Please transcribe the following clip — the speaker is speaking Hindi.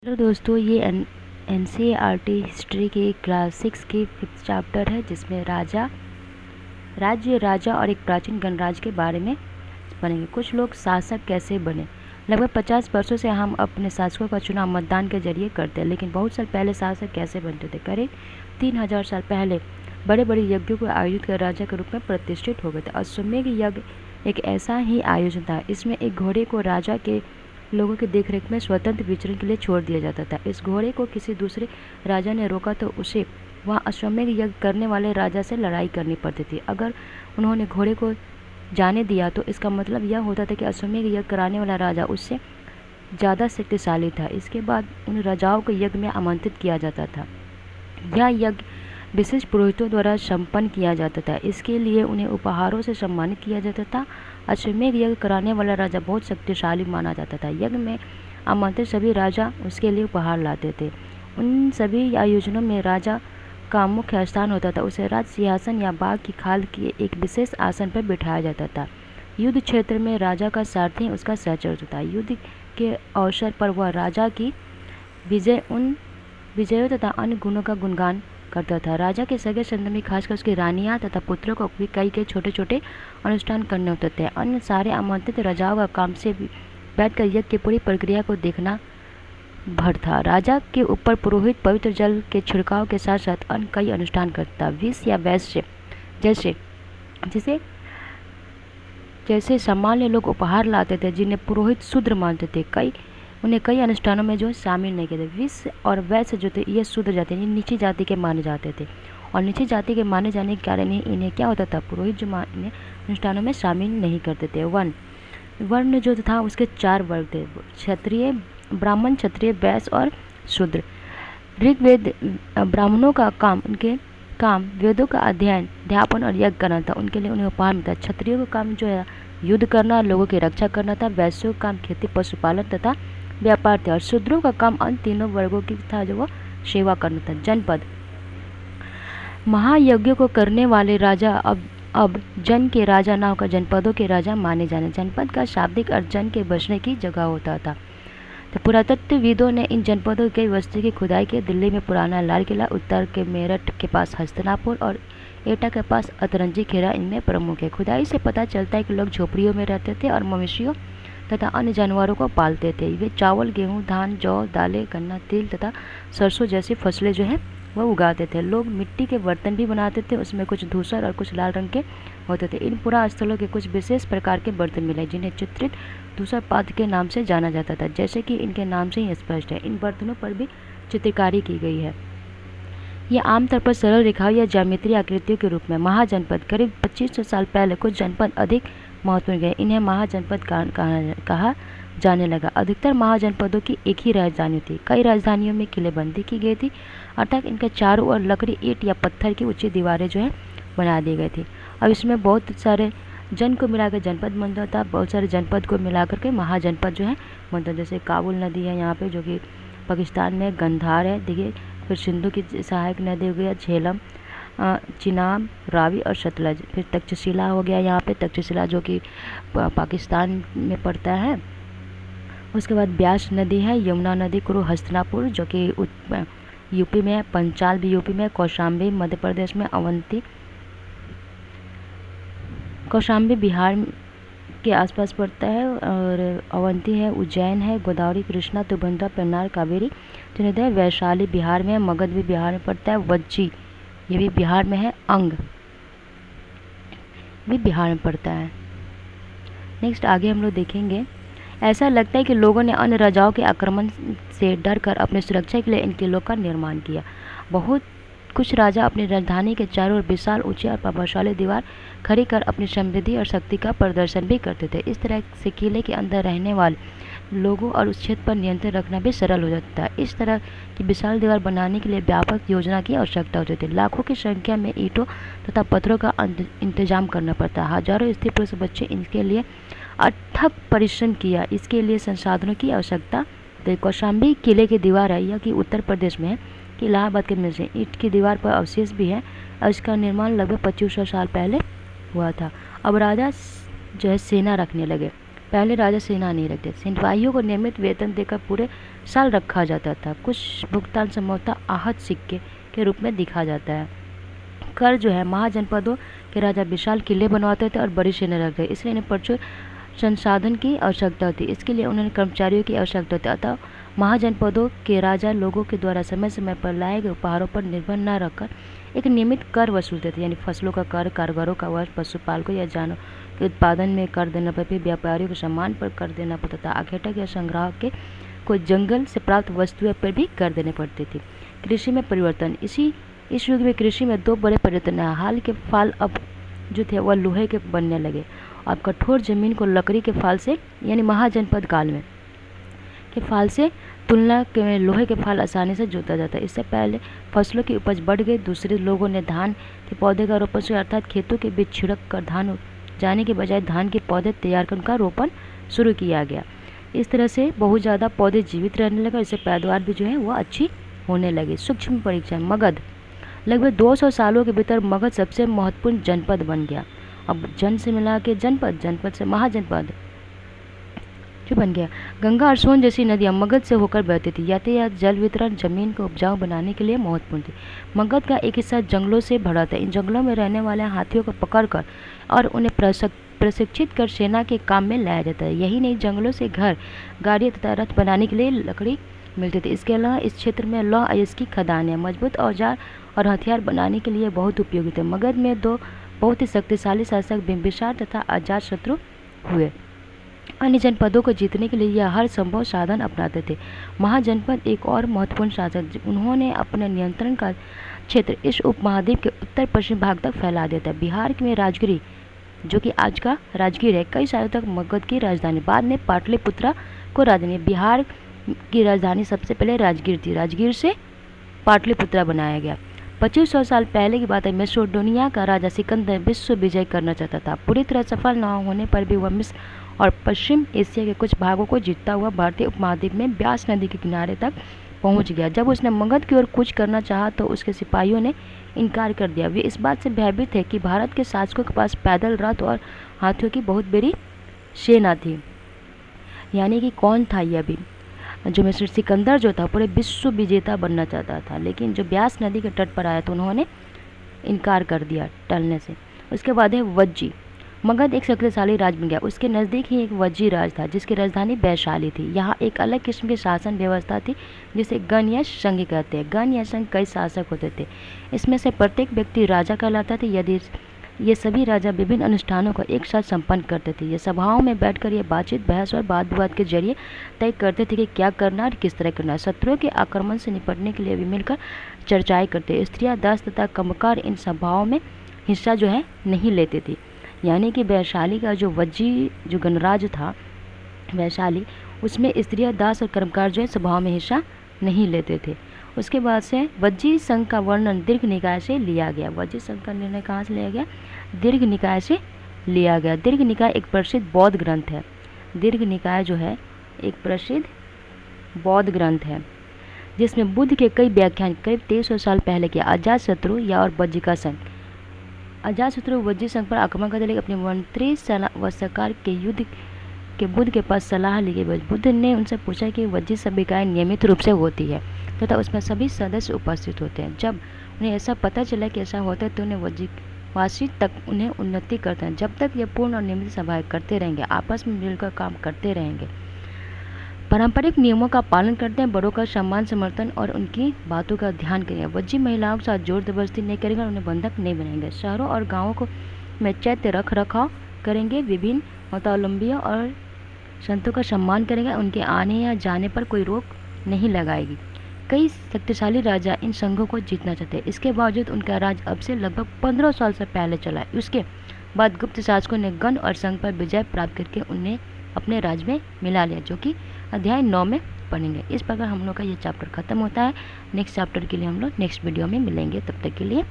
हेलो दोस्तों, ये एनसीईआरटी हिस्ट्री की क्लास 6 की 5th चैप्टर है, जिसमें राज्य, राजा और एक प्राचीन गणराज्य के बारे में पढ़ेंगे। कुछ लोग शासक कैसे बने। लगभग 50 वर्षों से हम अपने शासकों का चुनाव मतदान के जरिए करते हैं, लेकिन बहुत साल पहले शासक कैसे बनते थे। करीब 3000 साल पहले बड़े बड़े यज्ञों को आयोजित कर राजा के रूप में प्रतिष्ठित हो गए थे। अश्वमेध यज्ञ एक ऐसा ही आयोजन था। इसमें एक घोड़े को राजा के लोगों की देखरेख में स्वतंत्र विचरण के लिए छोड़ दिया जाता था। इस घोड़े को किसी दूसरे राजा ने रोका तो उसे वहाँ अश्वमेध यज्ञ करने वाले राजा से लड़ाई करनी पड़ती थी। अगर उन्होंने घोड़े को जाने दिया तो इसका मतलब यह होता था कि अश्वमेध यज्ञ कराने वाला राजा उससे ज़्यादा शक्तिशाली था। इसके बाद उन राजाओं को यज्ञ में आमंत्रित किया जाता था। यह यज्ञ विशेष पुरोहितों द्वारा संपन्न किया जाता था। इसके लिए उन्हें उपहारों से सम्मानित किया जाता था। अश्वमेध यज्ञ कराने वाला राजा बहुत शक्तिशाली माना जाता था। यज्ञ में आमंत्रित सभी राजा उसके लिए उपहार लाते थे। उन सभी आयोजनों में राजा का मुख्य स्थान होता था। उसे राज सिंहासन या बाघ की खाल के एक विशेष आसन पर बिठाया जाता था। युद्ध क्षेत्र में राजा का सारथी उसका सहचर होता था। युद्ध के अवसर पर वह राजा की विजयों तथा अन्य गुणों का गुणगान करता था। राजा के सगे संबंधी, खासकर उसकी रानियां तथा पुत्रों को भी कई छोटे छोटे अनुष्ठान करने होते थे। अन्य सारे आमंत्रित राजाओं का काम से बैठकर यज्ञ की पूरी प्रक्रिया को देखना भर था। राजा के ऊपर पुरोहित पवित्र जल के छिड़काव के साथ साथ अन्य कई अनुष्ठान करता। विष या वैश्य जैसे सामान्य लोग उपहार लाते थे, जिन्हें पुरोहित शूद्र मानते थे। उन्हें कई अनुष्ठानों में जो शामिल नहीं किए थे। विष और वैश्य जो थे, ये शूद्र जाति, ये नीची जाति के माने जाते थे, और नीची जाति के माने जाने के कारण ही इन्हें क्या होता था, पुरोहित जो इन्हें अनुष्ठानों में शामिल नहीं करते थे। वर्ण जो था उसके 4 वर्ग थे: क्षत्रिय, ब्राह्मण, क्षत्रिय, वैश्य और शूद्र। ऋग्वेद ब्राह्मणों का काम वेदों का अध्ययन, अध्यापन और यज्ञ करना था। उनके लिए उन्हें उपहार मिलता। क्षत्रियों का काम जो है युद्ध करना, लोगों की रक्षा करना था। वैश्यों का काम खेती, पशुपालन तथा व्यापार था। और शूद्रों का काम अन्य तीनों वर्गों की था, जो वो सेवा करना था। जनपद, महायज्ञों को करने वाले राजा अब जन के राजा न होकर जनपदों के राजा माने जाने। जनपद का शाब्दिक अर्थ जन के बसने की जगह होता था। तो पुरातत्वविदों ने इन जनपदों की कई वस्तुओं की खुदाई की। दिल्ली में पुराना लाल किला, उत्तर के मेरठ के पास हस्तिनापुर और एटा के पास अतरंजी खेरा इनमें प्रमुख है। खुदाई से पता चलता है कि लोग झोपड़ियों में रहते थे और मवेशियों तथा अन्य जानवरों को पालते थे। वे चावल, गेहूं, धान, जौ, दालें, गन्ना, तिल तथा सरसों जैसी फसलें जो है वह उगाते थे। लोग मिट्टी के बर्तन भी बनाते थे, उसमें कुछ धूसर और कुछ लाल रंग के होते थे। इन पुरा स्थलों के कुछ विशेष प्रकार के बर्तन मिले, जिन्हें चित्रित धूसर पात्र के नाम से जाना जाता था, जैसे कि इनके नाम से ही स्पष्ट है। इन बर्तनों पर भी चित्रकारी की गई है। ये आमतौर पर सरल रेखाओं या ज्यामितीय आकृतियों के रूप में। महाजनपद, करीब 2500 साल पहले कुछ जनपद अधिक महत्वपूर्ण गए। इन्हें महाजनपद कहा जाने लगा। अधिकतर महाजनपदों की एक ही राजधानी थी। कई राजधानियों में किलेबंदी की गई थी, अर्थात इनके चारों ओर लकड़ी, ईंट या पत्थर की ऊंची दीवारें जो है बना दी गई थी। अब इसमें बहुत सारे जन को मिलाकर जनपद बनता था, बहुत सारे जनपद को मिलाकर के महाजनपद जो है बनता। जैसे काबुल नदी है यहाँ पे, जो कि पाकिस्तान में, गंधार है, देखिए, फिर सिंधु की सहायक नदी हो गया झेलम, चिनाब, रावी और सतलज। फिर तक्षशिला हो गया यहाँ पे, तक्षशिला जो कि पाकिस्तान में पड़ता है। उसके बाद ब्यास नदी है, यमुना नदी, कुरु, हस्तिनापुर जो कि यूपी में है, पंचाल भी यूपी में, कौशाम्बी मध्य प्रदेश में, कौशाम्बी बिहार के आसपास पड़ता है, और अवंती है, उज्जैन है, गोदावरी, कृष्णा, तुंगभद्रा, पेन्नार, कावेरी जो नदी है, वैशाली बिहार में है, मगध भी बिहार में पड़ता है, वज्जी ये भी बिहार में है, अंग भी बिहार में पड़ता है। नेक्स्ट आगे हम लोग देखेंगे। ऐसा लगता है कि लोगों ने अन्य राजाओं के आक्रमण से डरकर अपनी सुरक्षा के लिए इन किलों का निर्माण किया। बहुत कुछ राजा अपनी राजधानी के चारों ओर विशाल, ऊंचे और प्रभावशाली दीवार खड़ी कर अपनी समृद्धि और शक्ति का प्रदर्शन भी करते थे। इस तरह से किले के अंदर रहने वाले लोगों और उस क्षेत्र पर नियंत्रण रखना भी सरल हो जाता था। इस तरह की विशाल दीवार बनाने के लिए व्यापक योजना की आवश्यकता होती थी। लाखों की संख्या में ईंटों तथा पत्थरों का इंतजाम करना पड़ता। हजारों स्त्री पुरुष बच्चे इनके लिए अथक परिश्रम किया। इसके लिए संसाधनों की आवश्यकता। तो कौशाम्बी किले की दीवार है, यह कि उत्तर प्रदेश में है, कि इलाहाबाद के में से ईंट की दीवार पर अवशेष भी है, और इसका निर्माण लगभग 2500 साल पहले हुआ था। अब राजा जो है सेना रखने लगे। पहले राजा सेना नहीं रखते, सिपाहियों को नियमित वेतन देकर पूरे साल रखा जाता था। कुछ भुगतान संभवतः आहत सिक्के के रूप में दिखा जाता है। कर जो है, महाजनपदों के राजा विशाल किले बनवाते थे और बड़ी सेना रखते थे, इसलिए इन्हें प्रचुर संसाधन की आवश्यकता होती। इसके लिए उन्हें कर्मचारियों की आवश्यकता होती। अतः महाजनपदों के राजा लोगों के द्वारा समय समय पर लाए गए उपहारों पर निर्भर न रखकर एक नियमित कर वसूलते थे, यानी फसलों का कर, कारीगरों का कर, पशुपालकों या जानवरों के उत्पादन में कर देना पड़ता, व्यापारियों को सामान पर कर देना पड़ता था। आखेटक या संग्राहक के को जंगल से प्राप्त वस्तुएं पर भी कर देने पड़ते थे। कृषि में परिवर्तन, इस युग में कृषि में दो बड़े परिवर्तन हैं। हाल के फाल अब जो थे वह लोहे के बनने लगे और कठोर जमीन को लकड़ी के फाल से, यानी महाजनपद काल में के फाल से तुलना के लोहे के फाल आसानी से जोता जाता है। इससे पहले फसलों की उपज बढ़ गई। दूसरे लोगों ने धान के पौधे का रोपण शुरू, अर्थात खेतों के बीच छिड़क कर धान जाने के बजाय धान के पौधे तैयार कर उनका रोपण शुरू किया गया। इस तरह से बहुत ज़्यादा पौधे जीवित रहने लगे, इससे पैदावार भी जो है वो अच्छी होने लगी। सूक्ष्म परीक्षण, मगध, लगभग 200 सालों के भीतर मगध सबसे महत्वपूर्ण जनपद बन गया। अब जन से मिला के जनपद, जनपद से महाजनपद जो बन गया। गंगा और सोन जैसी नदियां मगध से होकर बहती थी। यातायात, जल वितरण जमीन को उपजाऊ बनाने के लिए महत्वपूर्ण थी। मगध का एक हिस्सा जंगलों से भरा था। इन जंगलों में रहने वाले हाथियों को पकड़कर और उन्हें प्रशिक्षित कर सेना के काम में लाया जाता है। यही नहीं, जंगलों से घर, गाड़ियाँ तथा रथ बनाने के लिए लकड़ी मिलती थी। इसके अलावा इस क्षेत्र में लौह अयस्क की खदानें मजबूत औजार और हथियार बनाने के लिए बहुत उपयोगी थे। मगध में दो बहुत ही शक्तिशाली शासक बिंबिसार तथा अजातशत्रु हुए। अन्य जनपदों को जीतने के लिए यह हर संभव साधन अपनाते थे। महाजनपद एक और महत्वपूर्ण शासक, उन्होंने अपने नियंत्रण का क्षेत्र इस उपमहाद्वीप के उत्तर पश्चिम भाग तक फैला दिया था। बिहार में राजगिरी, जो कि आज का राजगीर है, कई सालों तक मगध की राजधानी, बाद में पाटलिपुत्रा को राजधानी। बिहार की राजधानी सबसे पहले राजगीर थी। राजगीर से पाटलिपुत्रा बनाया गया। 2500 साल पहले की बात है। मैसेडोनिया का राजा सिकंदर विश्व विजय करना चाहता था। पूरी तरह सफल न होने पर भी वह मिस्र और पश्चिम एशिया के कुछ भागों को जीतता हुआ भारतीय उपमहाद्वीप में ब्यास नदी के किनारे तक पहुंच गया। जब उसने मगध की ओर कूच करना चाहा तो उसके सिपाहियों ने इनकार कर दिया। वे इस बात से भयभीत थे कि भारत के शासकों के पास पैदल, रथ और हाथियों की बहुत बड़ी सेना थी। यानी कि कौन था यह भी, जो मिस्र सिकंदर जो था पूरे विश्व विजेता बनना चाहता था, लेकिन जो ब्यास नदी के तट पर आया तो उन्होंने इनकार कर दिया टलने से। उसके बाद है वज्जी। मगध एक शक्तिशाली राज बन गया। उसके नज़दीक ही एक वज्जी राज था जिसकी राजधानी वैशाली थी। यहाँ एक अलग किस्म की शासन व्यवस्था थी जिसे गण या संघ कहते हैं। गण या संघ कई शासक होते थे। इसमें से प्रत्येक व्यक्ति राजा कहलाता था। यदि ये सभी राजा विभिन्न अनुष्ठानों को एक साथ संपन्न करते थे। ये सभाओं में बैठकर ये बातचीत, बहस और वाद विवाद के जरिए तय करते थे कि क्या करना और किस तरह करना। शत्रुओं के आक्रमण से निपटने के लिए भी मिलकर चर्चाएं करते। स्त्रियां, दास तथा कमकार इन सभाओं में हिस्सा जो है नहीं लेते थे। यानी कि वैशाली का जो वज्जी जो गणराज्य था वैशाली, उसमें स्त्रियां, दास और कर्मकार जो है सभाओं में हिस्सा नहीं लेते थे। उसके बाद से वज्जी संघ का वर्णन दीर्घ निकाय से लिया गया। वज्जी संघ का निर्णय कहाँ से लिया गया? दीर्घ निकाय से लिया गया। दीर्घ निकाय एक प्रसिद्ध बौद्ध ग्रंथ है। दीर्घ निकाय जो है एक प्रसिद्ध बौद्ध ग्रंथ है जिसमें बुद्ध के कई व्याख्यान करीब 2300 साल पहले किया। अजातशत्रु या और वज्जी का संघ, अजातशत्रु वज्जी संघ पर आक्रमण करने लगे। अपने मंत्री सरकार के युद्ध के बुद्ध के पास सलाह ली गई। बुद्ध ने उनसे पूछा कि वज्जी सभ्यताएं नियमित रूप से होती है तथा उसमें सभी सदस्य उपस्थित होते हैं। जब उन्हें ऐसा पता चला कि ऐसा होता है तो उन्हें वज्जीवासी तक उन्हें उन्नति करते हैं। जब तक ये पूर्ण और नियमित सभाएं करते रहेंगे, आपस में मिलकर काम करते रहेंगे, पारंपरिक नियमों का पालन करते हैं, बड़ों का सम्मान, समर्थन और उनकी बातों का ध्यान करेंगे। वज्जी महिलाओं के साथ जोर जबरदस्ती नहीं करेंगे और उन्हें बंधक नहीं बनाएंगे। शहरों और गाँवों को में चैत्य रख रखाव करेंगे। विभिन्न मतावलंबियों और संतों का सम्मान करेंगे। उनके आने या जाने पर कोई रोक नहीं लगाएगी। कई शक्तिशाली राजा इन संघों को जीतना चाहते हैं। इसके बावजूद उनका राज अब से लगभग 1500 साल से पहले चला है। उसके बाद गुप्त शासकों ने गण और संघ पर विजय प्राप्त करके उन्हें अपने राज्य में मिला लिया, जो कि अध्याय 9 में पढ़ेंगे। इस प्रकार हम लोग का ये चैप्टर खत्म होता है। नेक्स्ट चैप्टर के लिए हम लोग नेक्स्ट वीडियो में मिलेंगे। तब तक के लिए